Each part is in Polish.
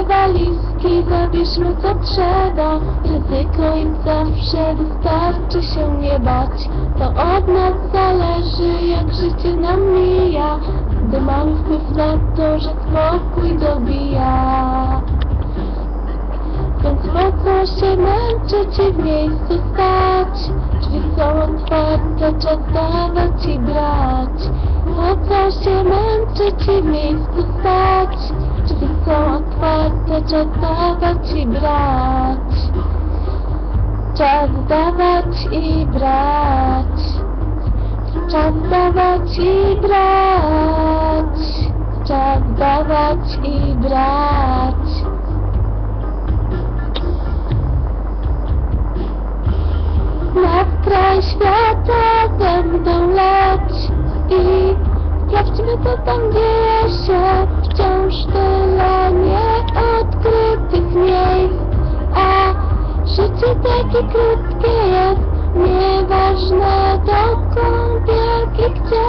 walizki, zabierzmy co trzeba. Ryzyko im zawsze wystarczy się nie bać. To od nas zależy, jak życie nam mija, gdy mamy wpływ na to, że spokój dobija. Więc po co się męczyć i w miejscu stać? Drzwi są otwarte, czas dawać i brać. Po co się męczyć i w miejscu stać? Drzwi są otwarte, czas dawać i brać. Czas dawać i brać. Czas dawać i brać. Czas dawać i brać. Na kraj świata ze mną leć i sprawdźmy, co tam dzieje się. Wciąż tyle nieodkrytych miejsc, a życie takie krótkie jest. Nieważne dokąd, jak i gdzie,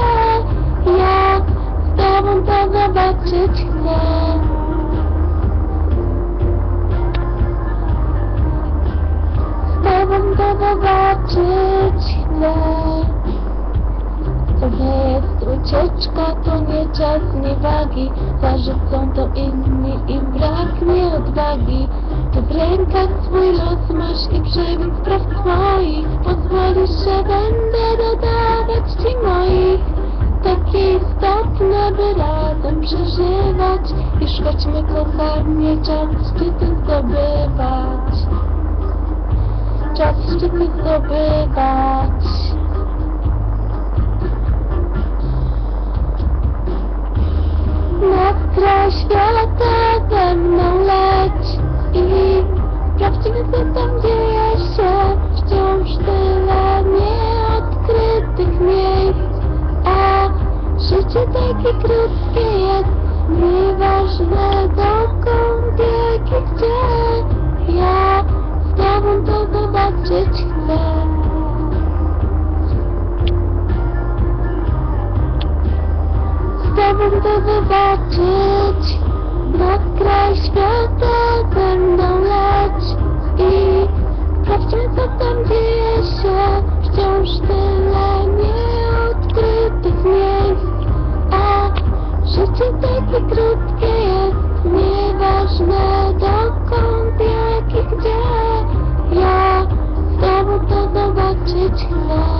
ja z tobą to zobaczyć chcę. To zobaczyć chcę. To nie jest ucieczka, to nie czas niewagi. Zarzucą to inni i braknie odwagi. Ty w rękach swój los masz i przebieg spraw swoich. Pozwolisz, że będę dodawać ci moich. Takie istotne, by razem przeżywać i szukać kochanie, czas szczyty zdobywać. Czas szczyty zdobywać. Na kraj świata ze mną leć i sprawdźmy, co tam dzieje się. Wciąż tyle nieodkrytych miejsc, a życie takie krótkie jest. Nieważne dokąd, jak i gdzie, ja z tobą to zobaczyć chcę. Z tobą to zobaczyć. Na kraj świata ze mną leć i sprawdźmy, co tam dzieje się. Wciąż tyle nieodkrytych miejsc, a życie takie krótkie jest. Nieważne dokąd, jak i gdzie, ja z tobą to zobaczyć chcę.